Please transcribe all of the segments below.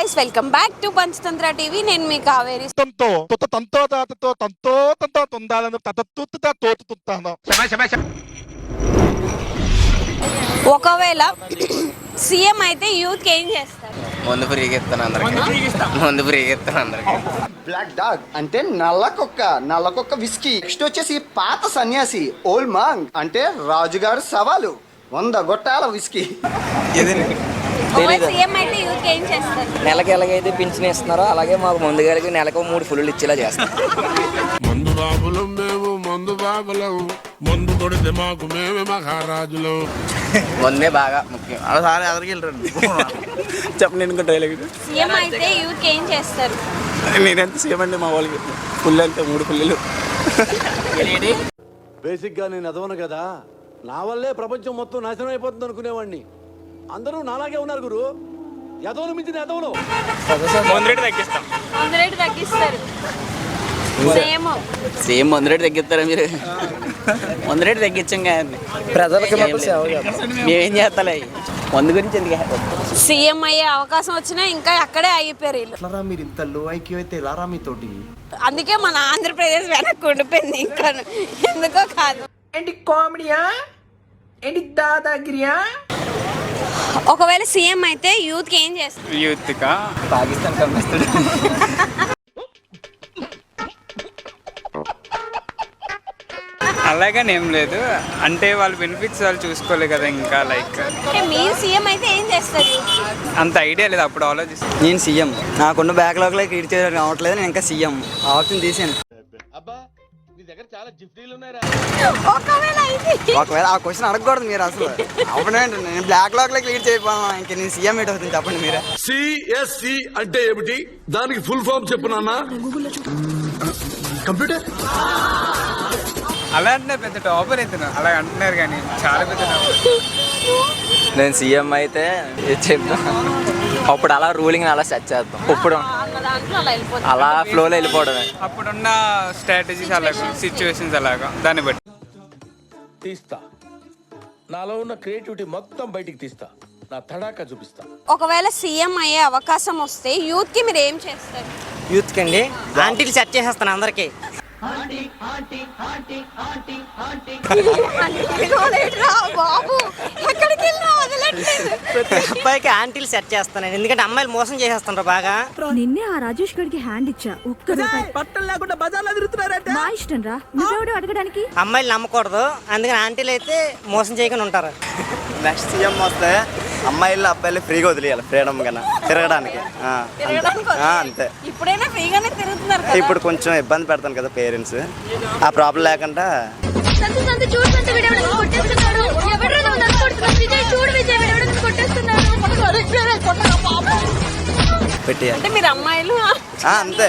Guys, welcome back to Panchatantra TV. నేను మీ కావేరి. ఒకవేళ CM అయితే యూత్ ఏం చేస్తారు? ముందు ఫ్రీగా ఇస్తాను అందరికి. బ్లాక్ డాగ్ అంటే నల్ల కుక్క విస్కీ. నెక్స్ట్ వచ్చేసి పాత సన్యాసి ఓల్డ్ మాంగ్ అంటే రాజుగారు సవాలు 100 గొట్టాల విస్కీ. సీఎం అయితే యూత్ ఏం చేస్తారు? నెలకి ఎలాగైతే పింఛన్ ఇస్తున్నారో అలాగే మాకు ముందు గారికి నెలకు 3 ఫుల్లు ఇచ్చేలా చేస్తాం. మందు బాబులం మేము, మందు బాబులం, మందు కొడితే మాకు మేమే మహారాజులం. ముందే బాగా ముఖ్యం. సార్ ఎదరికి వెళ్ళరండి చెప్పండి. నేను డైలాగ్ సీఎం అయితే యూత్ ఏం చేస్తారు? నేనెంత సీఎం అండి మా వాళ్ళకి ఫుల్ అంటే 3 ఫుల్లు. బేసిక్గా నేను ఎదవను కదా, నా వల్లే ప్రపంచం మొత్తం నాశనం అయిపోతుంది అనుకునేవాడిని. అందరూ నాలాగే ఉన్నారు గురు, ఎదవలు మించిన ఎదవలు. రేటు తగ్గిస్తారు. సేమ్ 100 రేటు తగ్గిస్తారా మీరు? 100 రేటు తగ్గించాం కానీ ప్రజలకు సేవ చేస్తాం. మేమేం చేస్తాలే 100 గురించి ఎందుకు? సీఎం అయ్యే అవకాశం వచ్చినా ఇంకా అక్కడే అయిపోయారు వీళ్ళు. మీరు ఇంత లో ఐక్యూ అయితే ఎలా రా మీతోటి? అందుకే మన ఆంధ్రప్రదేశ్ వెనక్కి ఉండిపోయింది. ఇంకా ఎందుకో కాదు. ఏంటి కామెడీయా, ఏంటి దాదాగిరియా? ఒకవేళ సీఎం అయితే యూత్ ఏం చేస్తారు? యూత్ కా పాకిస్తాన్ పంపిస్తాడు. అలాగని ఏం లేదు, అంటే వాళ్ళ బెనిఫిట్స్ వాళ్ళు చూసుకోలేదు కదా. ఇంకా లైక్ మీరు సీఎం అయితే ఏం చేస్తారు? అంత ఐడియా లేదు, అప్పుడు ఆలోచిస్తాను. నేను సీఎం, నాకున్న బ్యాక్లాగ్లో క్రియేట్ చేయడం కావట్లేదు. నేను ఇంకా సీఎం ఆప్షన్ తీసాను. ఒకవేళ ఆ క్వశ్చన్ అడగకూడదు మీరు అసలు. అప్పుడేంటి నేను బ్యాక్లాగ్ లో క్లియర్ చేయకపోవా, ఇంకా నేను సీఎం ఏంటి అవుతుంది చెప్పండి మీరే. సిఎస్సి అంటే ఏమిటి? దానికి ఫుల్ ఫామ్ చెప్పు నాన్న. కంప్యూటర్ అలా అంటే పెద్ద టాపర్ అవుతున్నా అలా అంటున్నారు, కానీ చాలా పెద్ద టాపర్. నేను సీఎం అయితే చెప్తా, అప్పుడు అలా రూలింగ్ అలా సెట్ చేద్దాం. ఇప్పుడు అలా ఫ్లోలో వెళ్ళిపోవడమే. అప్పుడున్న స్ట్రాటజీస్ అలాగా, సిచ్యువేషన్స్ అలాగా, దాన్ని బట్టి తీస్తా, నాలో ఉన్న క్రియేటివిటీ మొత్తం బయటికి తీస్తా, నా తడాకా చూపిస్తా. ఒకవేళ సీఎం అయ్యే అవకాశం వస్తే యూత్ కి మీరు ఏం చేస్తారు? యూత్ కండి ఆంటీలు సెట్ చేసేస్తాను అందరికి. ప్రతి అబ్బాయికి ఆంటీలు సెట్ చేస్తాను, ఎందుకంటే అమ్మాయిలు మోసం చేసేస్తుంటారు బాగా. నిన్నే ఆ రాజేష్ గడికి హ్యాండ్ ఇచ్చా, ఒక్క పట్టం లేకుండా బజార్లో తిరుగుతున్నారంటే నా ఇష్టం రా, నువ్వెవడు అడగడానికి. అమ్మాయిలు నమ్మకూడదు, అందుకని ఆంటీలు అయితే మోసం చేయకుండా ఉంటారు. నెక్స్ట్ సీఎం వస్తే అమ్మాయిలు అబ్బాయిలు ఫ్రీగా వదిలేయాలి, ఫ్రీడమ్ కన్నా తిరగడానికి. అంతే. ఇప్పుడైనా ఫ్రీగానే తిరుగుతున్నారు కదా. ఇప్పుడు కొంచెం ఇబ్బంది పెడతాను కదా పేరెంట్స్, ఆ ప్రాబ్లం లేకుండా పెట్టేయాలి. అంటే మీరు అమ్మాయిలు అంతే.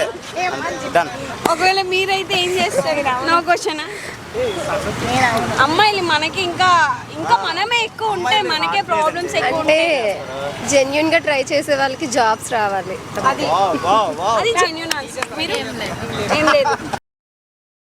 డన్. ఒకవేళ మీరైతే ఏం చేస్తారు? No question. అమ్మాయిలు మనకి ఇంకా మనమే ఎక్కువ ఉంటే మనకే ప్రాబ్లమ్స్ ఎక్కువ ఉంటాయి. జెన్యున్ గా ట్రై చేసే వాళ్ళకి జాబ్స్ రావాలి. అది జెన్యూన్ ఆన్సర్. మీరు ఏం లేదు.